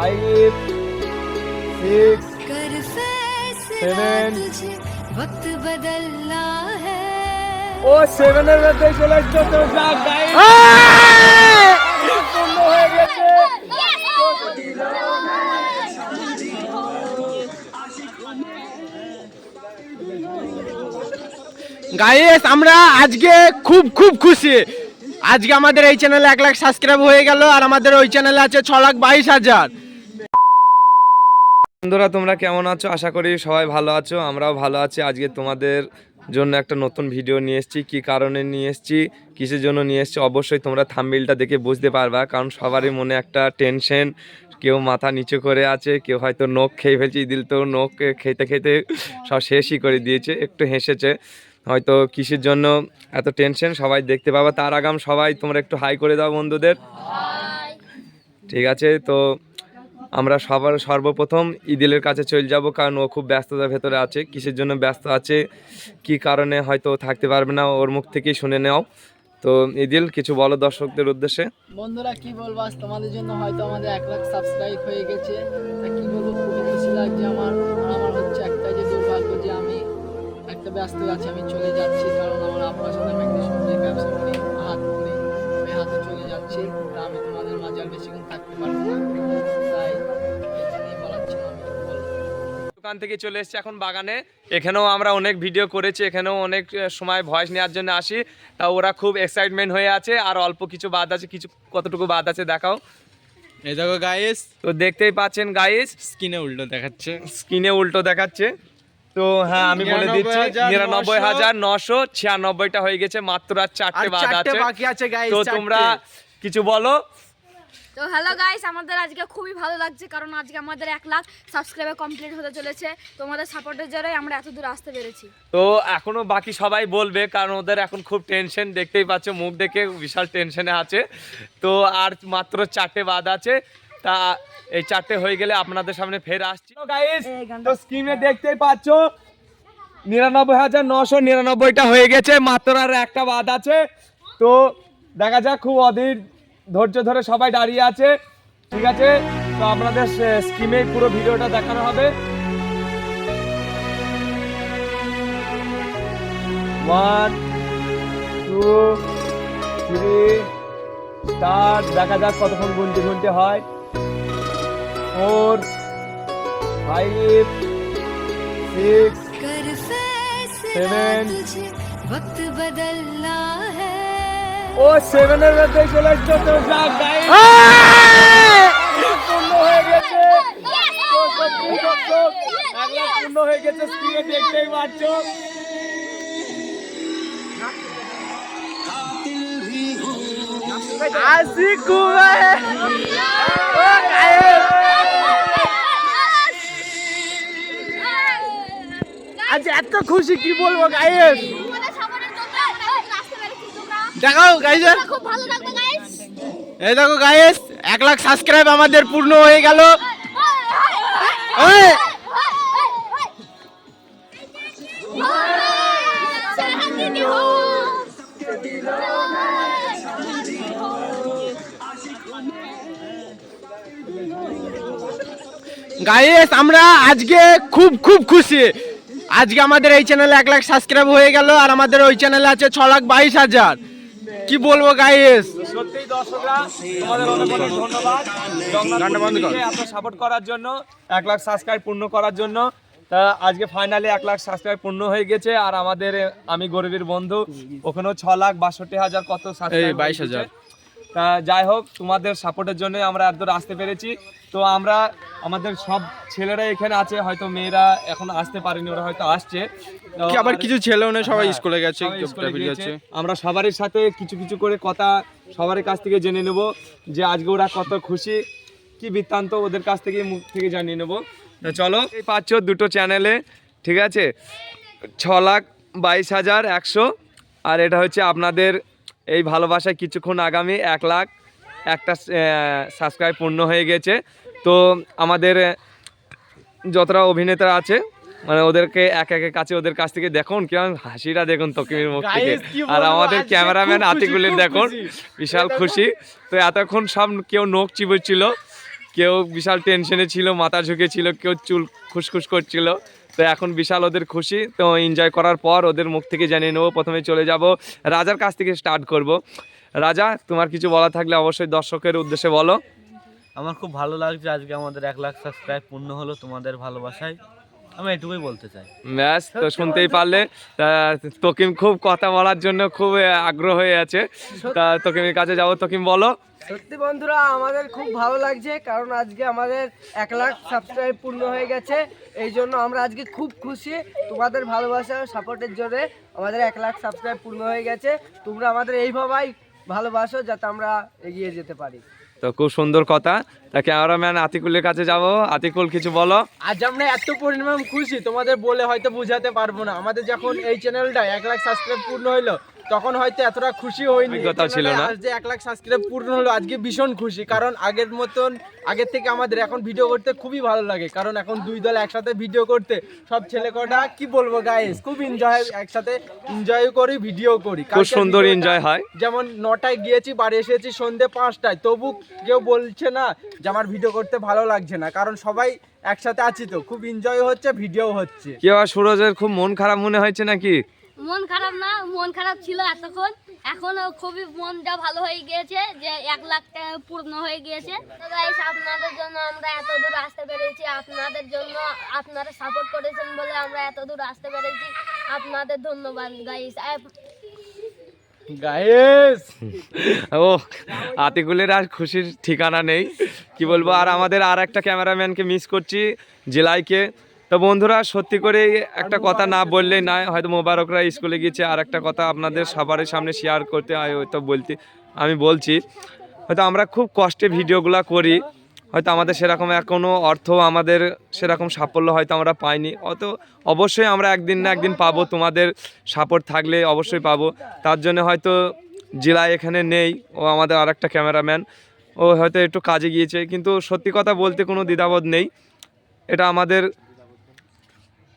5 6 7 वक्त बदलना है ও 7 এর মধ্যে চলে আসছে তো যাক গাইস পূর্ণ হয়ে গেছে গাইস আমরা আজকে খুব খুশি আজকে আমাদের এই চ্যানেলে 1 লাখ সাবস্ক্রাইব হয়ে গেল আর আমাদের ওই চ্যানেলে আছে 6,22,000। বন্ধুরা তোমরা কেমন আছো? আশা করি সবাই ভালো আছো, আমরাও ভালো আছি। আজকে তোমাদের জন্য একটা নতুন ভিডিও নিয়ে এসেছি। কি কারণে নিয়ে এসেছি, কিসের জন্য নিয়ে এসেছি অবশ্যই তোমরা থাম্বনেইলটা দেখে বুঝতে পারবা। কারণ সবারই মনে একটা টেনশন, কেউ মাথা নিচু করে আছে, কেউ হয়তো নখ খেয়ে ফেলছে। ইদিল তো নখ খেতে খেতে সব শেষই করে দিয়েছে, একটু হেসেছে হয়তো। কিসের জন্য এত টেনশন সবাই দেখতে পাবা। তার আগাম সবাই তোমরা একটু হাই করে দাও বন্ধুদের, ঠিক আছে? তো আমরা সর্বপ্রথম ইদিলের কাছে চলে যাব, কারণ ও খুব ব্যস্ততার ভেতরে আছে। কিসের জন্য ব্যস্ত আছে, কি কারণে হয়তো থাকতে পারবে না, ওর মুখ থেকেই শুনে নাও। তো ইদিল কিছু বলো দর্শকদের উদ্দেশ্যে। বন্ধুরা কি বলবো, আজ তোমাদের জন্য হয়তো আমাদের 1 লাখ সাবস্ক্রাইব হয়ে গেছে। তা কি বলবো, খুবই খুশি লাগছে আমার। আমার হচ্ছে একটাই যে দুর্ভাগ্য যে আমি একটা ব্যস্ত আছি, আমি চলে যাচ্ছি। কারণ আমার আব্বার সাথে আমি একটা সবজির ব্যবসা করি, হাত করি, ওই হাতে চলে যাচ্ছি। তা আমি তোমাদের মাঝে আর বেশিক্ষণ থাকতে পারবো না, তাই এখানেই বলার ছিল। আমি কি বলবো, দোকান থেকে চলে এসেছি এখন বাগানে। এখানেও আমরা অনেক ভিডিও করেছি, এখানেও অনেক সময় ভয়েস নেওয়ার জন্য আসি। তা ওরা খুব এক্সাইটমেন্ট হয়ে আছে, আর অল্প কিছু বাদ আছে। কিছু কতটুকু বাদ আছে দেখাও। এই দেখো গাইস, তো দেখতেই পাচ্ছেন গাইস, স্ক্রিনে উল্টো দেখাচ্ছে। স্ক্রিনে উল্টো দেখাচ্ছে। তো হ্যাঁ আমি বলে দিচ্ছি 99,996টা হয়ে গেছে, মাত্র আর 4টে বাদ আছে, বাকি আছে গাইস। তো তোমরা কিছু বলো। তো হ্যালো গাইস, আমাদের আজকে খুবই ভালো লাগছে কারণ আজকে আমাদের 1 লাখ সাবস্ক্রাইবার কমপ্লিট হতে চলেছে। তোমাদের সাপোর্টের জন্যই আমরা এত দূর আসতে পেরেছি। তো এখনো বাকি সবাই বলবে, কারণ ওদের এখন খুব টেনশন, দেখতেই পাচ্ছ মুখ দেখে বিশাল টেনশনে আছে। তো আর মাত্র 4টে বাদ আছে। তা এই 4টে হয়ে গেলে আপনাদের সামনে ফের আসছি। গাইস তো স্ক্রিনে দেখতেই পাচ্ছ 99,999টা হয়ে গেছে, মাত্র আর একটা বাদ আছে। তো দেখা যাক, খুব অধীর ধৈর্য ধরে সবাই দাঁড়িয়ে আছে, ঠিক আছে? তো আপনাদের স্ক্রিনে পুরো ভিডিওটা দেখানো হবে। 1 2 3 স্টার্ট। দেখা যাক কতক্ষণ গুনতে হয়। 4 5 6 7 वक्त बदलना है ও 7 এর মধ্যে চলে আসছে তো যাক গাইস পূর্ণ হয়ে গেছে। তো সত্যি দর্শক 1 লাখ পূর্ণ হয়ে গেছে, স্ক্রিনে দেখতেই পাচ্ছ। আশিকু ও গাইস আজ এত খুশি কি বলবো গাইস। দেখাও গাইস, খুব ভালো লাগবে গাইস। এই দেখো গাইস 1 লাখ সাবস্ক্রাইব আমাদের পূর্ণ হয়ে গেল। গাইস আমরা আজকে খুব খুশি আজকে আমাদের এই চ্যানেলে 1 লাখ সাবস্ক্রাইব হয়ে গেল আর আমাদের ওই চ্যানেলে আছে 6,22,000। কি বলবো গাইস, সত্যিই দর্শকরা তোমাদের অনেক অনেক ধন্যবাদ এত সাপোর্ট করার জন্য, 1 লাখ সাবস্ক্রাইব পূর্ণ করার জন্য। তা আজকে ফাইনালি 1 লাখ সাবস্ক্রাইব পূর্ণ হয়ে গেছে। আর আমাদের আমি গরিবের বন্ধু, ওখানেও 6,62,000 কত সাবস্ক্রাইব 22,000। তা যাই হোক, তোমাদের সাপোর্টের জন্য আমরা এত দূর আসতে পেরেছি। তো আমরা আমাদের সব ছেলেরা এখানে আছে, হয়তো মেয়েরা এখন আসতে পারেনি, ওরা হয়তো আসছে। কি আবার কিছু ছেলেও নেই, সবাই হ্যাঁ, স্কুলে গেছে, সবাই স্কুলে গিয়েছে। আমরা সবারই সাথে কিছু করে কথা সবার কাছ থেকে জেনে নেব যে আজকে ওরা কত খুশি, কি বৃত্তান্ত ওদের কাছ থেকে মুখ থেকে জানিয়ে নেব। তো চলো, এই পাচ্ছ দুটো চ্যানেলে, ঠিক আছে? 6,22,100 আর এটা হচ্ছে আপনাদের এই ভালোবাসায় কিছুক্ষণ আগামী 1 লাখ একটা সাবস্ক্রাইব পূর্ণ হয়ে গেছে। তো আমাদের যতটা অভিনেতা আছে মানে ওদেরকে এক একের কাছে ওদের কাছ থেকে দেখুন কেমন হাসিটা দেখুন তকিমের মুখ থেকে, আর আমাদের ক্যামেরাম্যান আতিকুলের দেখুন বিশাল খুশি। তো এতক্ষণ সব কেউ নখ চিবুচ্ছিল, কেউ বিশাল টেনশনে ছিল, মাথা ঝুঁকে ছিল, কেউ চুল খুসখুস করছিল। তো এখন বিশাল ওদের খুশি, তো এনজয় করার পর ওদের মুখ থেকে জানিয়ে নেবো। প্রথমে চলে যাব রাজার কাছ থেকে স্টার্ট করব। রাজা, তোমার কিছু বলা থাকলে অবশ্যই দর্শকের উদ্দেশ্যে বলো। আমার খুব ভালো লাগছে আজকে আমাদের 1 লাখ সাবস্ক্রাইব পূর্ণ হলো তোমাদের ভালোবাসায়, আমি এটুকুই বলতে চাই। ব্যাস, তো শুনতেই পারলে। তা তকিম খুব কথা বলার জন্য খুব আগ্রহ হয়ে আছে। তা তকিমের কাছে যাবো। তকিম বলো। সত্যি বন্ধুরা আমাদের খুব ভালো লাগছে, কারণ আজকে আমাদের 1 লাখ সাবস্ক্রাইব পূর্ণ হয়ে গেছে। এই জন্য আমরা আজকে খুব খুশি। তোমাদের ভালোবাসা ও সাপোর্টের জন্য আমাদের 1 লাখ সাবস্ক্রাইব পূর্ণ হয়ে গেছে। তোমরা আমাদের এইভাবেই ভালোবাসো যাতে আমরা এগিয়ে যেতে পারি। তো খুব সুন্দর কথা। তা ক্যামেরাম্যান আতিকুলের কাছে যাব। আতিকুল, কিছু বলো। আজ আমরা এত পরিমাণ খুশি তোমাদের বলে হয়তো বোঝাতে পারবো না। আমাদের যখন এই চ্যানেলটা 1 লাখ সাবস্ক্রাইব পূর্ণ হইলো তখন হয়তো এতটা খুশি হয়নি, অভিজ্ঞতা ছিল না। আজ যে 1 লাখ সাবস্ক্রাইব পূর্ণ হলো আজকে ভীষণ খুশি, কারণ আগের থেকে আমাদের এখন ভিডিও করতে খুবই ভালো লাগে। কারণ এখন 2 দল একসাথে ভিডিও করতে সব ছেলে কটা কি বলবো গাইস, খুব এনজয়, একসাথে এনজয় করি, ভিডিও করি। খুব সুন্দর এনজয় হয়। যেমন 9টায় গিয়েছি, বাড়ি এসেছি সন্ধ্যে 5টায়, তবু কেউ বলছে না যে আমার ভিডিও করতে ভালো লাগছে না, কারণ সবাই একসাথে আছি, তো খুব এনজয় হচ্ছে, ভিডিও হচ্ছে। কি আর সুরজের খুব মন খারাপ মনে হয়েছে নাকি? মন খারাপ না, মন খারাপ ছিল এতক্ষণ, এখন খুবই মনটা ভালো হয়ে গিয়েছে যে 1 লাখ পূর্ণ হয়ে গিয়েছে। তো গাইস, আপনাদের জন্য আমরা এত দূর আসতে পেরেছি, আপনাদের জন্য আপনারা সাপোর্ট করেছেন বলে আমরা এত দূর আসতে পেরেছি। আপনাদের ধন্যবাদ গাইস। গাইস ও, আতিকুলের আর খুশির ঠিকানা নেই, কি বলবো। আর আমাদের আর একটা ক্যামেরাম্যানকে মিস করছি, জেলাইকে। তো বন্ধুরা, সত্যি করে একটা কথা না বললেই নয়, হয়তো মোবারকরা স্কুলে গিয়েছে। আর একটা কথা আপনাদের সবার সামনে শেয়ার করতে হয়, হয়তো আমি বলছি, হয়তো আমরা খুব কষ্টে ভিডিওগুলো করি, হয়তো আমাদের সেরকম এখনও অর্থ, আমাদের সেরকম সাফল্য হয়তো আমরা পাইনি। অবশ্যই আমরা একদিন না একদিন পাবো, তোমাদের সাপোর্ট থাকলে অবশ্যই পাবো। তার জন্য হয়তো জেলা এখানে নেই, ও আমাদের আর একটা ক্যামেরাম্যান, ও হয়তো একটু কাজে গিয়েছে। কিন্তু সত্যি কথা বলতে কোনো দ্বিধাবোধ নেই, এটা আমাদের,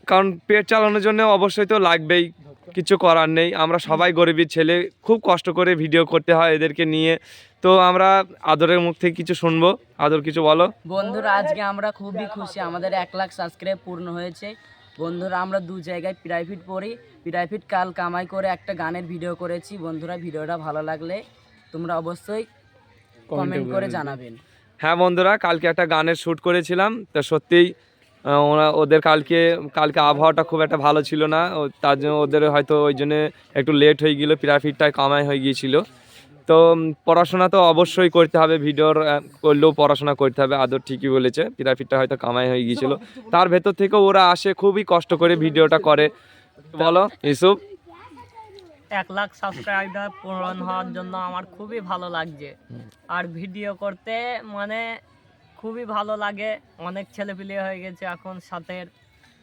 কারণ পেট চালানোর জন্য অবশ্যই তো লাগবেই, কিছু করার নেই। আমরা সবাই গরিবের ছেলে, খুব কষ্ট করে ভিডিও করতে হয় এদেরকে নিয়ে। তো আমরা আদরের মুখ থেকে কিছু শুনবো। আদর, কিছু বলো। বন্ধুরা, আজকে আমরা খুবই খুশি, আমাদের 1 লাখ সাবস্ক্রাইব পূর্ণ হয়েছে। বন্ধুরা, আমরা 2 জায়গায় প্রাইভেট পড়ি, প্রাইভেট কাল কামাই করে একটা গানের ভিডিও করেছি। বন্ধুরা, ভিডিওটা ভালো লাগলে তোমরা অবশ্যই কমেন্ট করে জানাবেন। হ্যাঁ বন্ধুরা, কালকে একটা গানের শ্যুট করেছিলাম। তো সত্যিই ওদের কালকে আবহাওয়াটা খুব একটা ভালো ছিল না, তার জন্য ওদের হয়তো ওই জন্য একটু লেট হয়ে গেলো, প্রাইভেটটায় কামাই হয়ে গিয়েছিল। তো পড়াশোনা তো অবশ্যই করতে হবে, ভিডিওর করলেও পড়াশোনা করতে হবে। আদর ঠিকই বলেছে, প্রাইভেটটা হয়তো কামাই হয়ে গিয়েছিল। তার ভেতর থেকেও ওরা আসে, খুবই কষ্ট করে ভিডিওটা করে। বলো ইউসুফ। 1 লাখ সাবস্ক্রাইবার পূরণ হওয়ার জন্য আমার খুবই ভালো লাগছে। আর ভিডিও করতে মানে খুবই ভালো লাগে, অনেক ছেলেপিলে হয়ে গেছে এখন সাথে,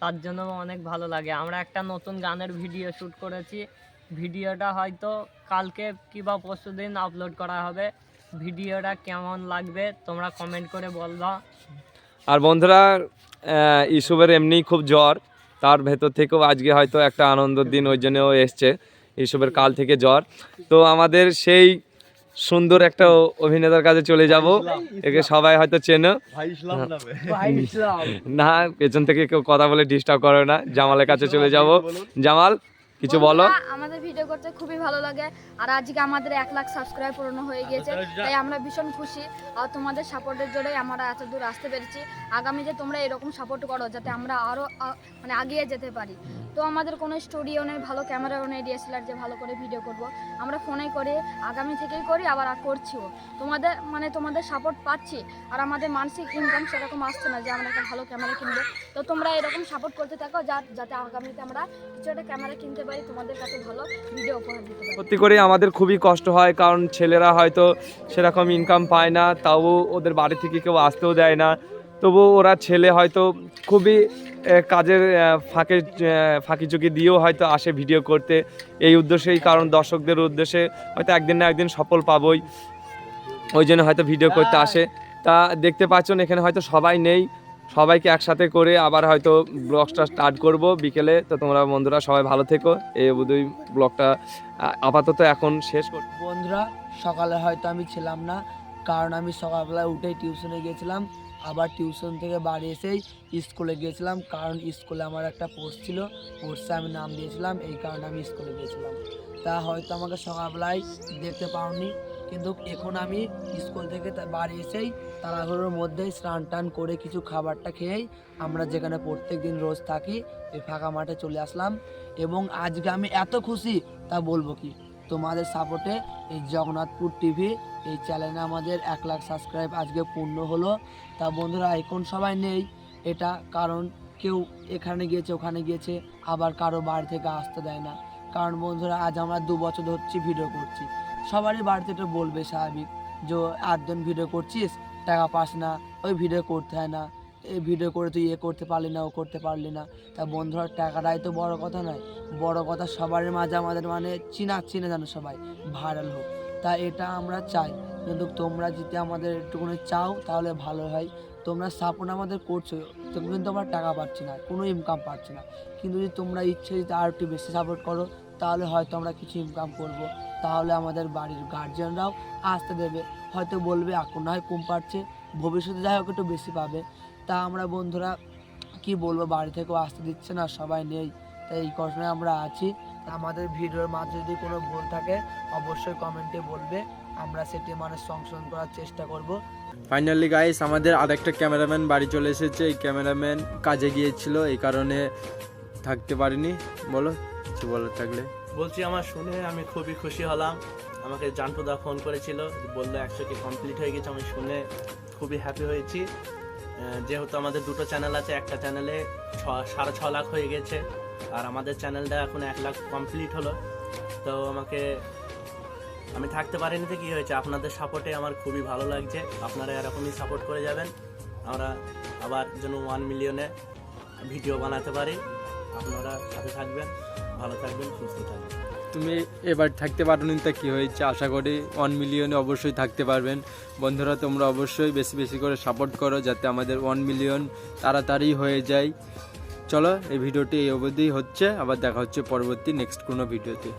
তার জন্য অনেক ভালো লাগে। আমরা একটা নতুন গানের ভিডিও শ্যুট করেছি, ভিডিওটা হয়তো কালকে কিংবা পরশুদিন আপলোড করা হবে। ভিডিওটা কেমন লাগবে তোমরা কমেন্ট করে বলবা। আর বন্ধুরা, ইউসুফের এমনিই খুব জ্বর, তার ভেতর থেকেও আজকে হয়তো একটা আনন্দের দিন, ওই জন্য ও এসছে। ইউসুফের কাল থেকে জ্বর। তো আমাদের সেই সুন্দর একটা অভিনেতার কাছে চলে যাব, একে সবাই হয়তো চেনো না, পেছন থেকে কেউ কথা বলে ডিস্টার্ব করে না। জামালের কাছে চলে যাব। জামাল, কিছু বলো। আমাদের ভিডিও করতে খুবই ভালো লাগে, আর আজকে আমাদের 1 লাখ সাবস্ক্রাইব পূর্ণ হয়ে গিয়েছে, তাই আমরা ভীষণ খুশি। আর তোমাদের সাপোর্টের জন্যই আমরা এত দূর আসতে পেরেছি। আগামীতে তোমরা এরকম সাপোর্ট করো যাতে আমরা আরও মানে আগিয়ে যেতে পারি। তো আমাদের কোনো স্টুডিও নেই, ভালো ক্যামেরাও নেই, ডিএসএলআর যে ভালো করে ভিডিও করব, আমরা ফোনেই করি, আগামী থেকেই করি, আবার করছিও। তোমাদের সাপোর্ট পাচ্ছি, আর আমাদের মানসিক ইনকাম সেরকম আসছে না যে আমরা একটা ভালো ক্যামেরা কিনবো। তো তোমরা এরকম সাপোর্ট করতে থাকো যাতে আগামীতে আমরা কিছু একটা ক্যামেরা কিনতে পারি, তোমাদের কাছে ভালো ভিডিও উপহার দিতে পারি। সত্যি করে আমাদের খুবই কষ্ট হয়, কারণ ছেলেরা হয়তো সেরকম ইনকাম পায় না, তাও ওদের বাড়ি থেকে কেউ আসতেও দেয় না। তবু ওরা ছেলে হয়তো খুবই কাজের ফাঁকি চুকি দিয়েও হয়তো আসে ভিডিও করতে, এই উদ্দেশ্যেই, কারণ দর্শকদের উদ্দেশ্যে হয়তো একদিন না একদিন সফল পাবই, ওই জন্য হয়তো ভিডিও করতে আসে। তা দেখতে পাচ্ছেন এখানে হয়তো সবাই নেই, সবাইকে একসাথে করে আবার হয়তো ব্লগটা স্টার্ট করব বিকেলে। তো তোমরা বন্ধুরা সবাই ভালো থেকো, এই অবধি ব্লগটা আপাতত এখন শেষ করব। বন্ধুরা, সকালে হয়তো আমি ছিলাম না, কারণ আমি সকালবেলা উঠেই টিউশনে গিয়েছিলাম, আবার টিউশন থেকে বাড়ি এসেই স্কুলে গিয়েছিলাম, কারণ স্কুলে আমার একটা পোস্ট ছিল, পোস্টে আমি নাম দিয়েছিলাম, এই কারণে আমি স্কুলে গিয়েছিলাম। তা হয়তো আমাকে সকালবেলায় দেখতে পাওনি, কিন্তু এখন আমি স্কুল থেকে বাড়ি এসেই তাড়াহুড়োর মধ্যেই স্নান টান করে কিছু খাবারটা খেয়েই আমরা যেখানে প্রত্যেক দিন রোজ থাকি এই ফাঁকা মাঠে চলে আসলাম। এবং আজকে আমি এত খুশি তা বলবো কি, তোমাদের সাপোর্টে এই জগন্নাথপুর টিভি এই চ্যানেলে আমাদের 1 লাখ সাবস্ক্রাইব আজকে পূর্ণ হলো। তা বন্ধুরা এখন সবাই নেই, এটা কারণ কেউ এখানে গিয়েছে ওখানে গিয়েছে, আবার কারো বাড়ি থেকে আসতে দেয় না। কারণ বন্ধুরা আজ আমরা 2 বছর ধরছি ভিডিও করছি, সবারই বাড়িতে তো বলবে স্বাভাবিক যে 8 দিন ভিডিও করছিস টাকা পাস না, ওই ভিডিও করতে হয় না, এই ভিডিও করে তুই এ করতে পারলি না ও করতে পারলি না। তা বন্ধুরা টাকাটাই তো বড় কথা নয়, বড় কথা সবার মাঝে আমাদের মানে চিনে জানো সবাই ভাইরাল হোক, তা এটা আমরা চাই। কিন্তু তোমরা যদি আমাদের একটুখানি চাও তাহলে ভালো হয়। তোমরা সাপোর্ট আমাদের করছো তো, কিন্তু আমরা টাকা পাচ্ছি না, কোনো ইনকাম পাচ্ছি না, কিন্তু যদি তোমরা ইচ্ছে যদি আর একটু বেশি সাপোর্ট করো তাহলে হয়তো আমরা কিছু ইনকাম করব, তাহলে আমাদের বাড়ির গার্জিয়ানরাও আসতে দেবে, হয়তো বলবে এখন না হয় কম পাচ্ছে, ভবিষ্যতে যাই হোক একটু বেশি পাবে। তা আমরা বন্ধুরা কি বলবো, বাড়ি থেকেও আসতে দিচ্ছে না, সবাই নেই, তাই এই কষ্টে আমরা আছি। আমাদের ভিডিওর মাঝে যদি কোনো ভুল থাকে অবশ্যই কমেন্টে বলবে, আমরা সেটি মানে সংশোধন করার চেষ্টা করব। ফাইনালি গাইস আমাদের আরেকটা ক্যামেরাম্যান বাড়ি চলে এসেছে। এই ক্যামেরাম্যান কাজে গিয়েছিল, এই কারণে থাকতে পারিনি। বলো কিছু বলার থাকলে। বলছি আমার শুনে আমি খুবই খুশি হলাম। আমাকে জানটুদা ফোন করেছিল, বললো 100K কমপ্লিট হয়ে গেছে। আমি শুনে খুবই হ্যাপি হয়েছি। যেহেতু আমাদের দুটো চ্যানেল আছে, একটা চ্যানেলে 6.5 লাখ হয়ে গেছে, আর আমাদের চ্যানেলটা এখন 1 লাখ কমপ্লিট হলো। তো আমি থাকতে পারিনি তো কী হয়েছে, আপনাদের সাপোর্টে আমার খুবই ভালো লাগছে। আপনারা এরকমই সাপোর্ট করে যাবেন, আমরা আবার যেন 1 মিলিয়নে ভিডিও বানাতে পারি। আপনারা সাথে থাকবেন, ভালো থাকবেন, সুস্থ থাকবেন। তুমি এবার থাকতে পারোনি তা কী হয়েছে, আশা করি 1 মিলিয়নে অবশ্যই থাকতে পারবেন। বন্ধুরা তোমরা অবশ্যই বেশি বেশি করে সাপোর্ট করো যাতে আমাদের 1 মিলিয়ন তাড়াতাড়ি হয়ে যায়। চলো এই ভিডিওটি এই অবধি হচ্ছে, আবার দেখা হচ্ছে পরবর্তী নেক্সট কোনো ভিডিওতে।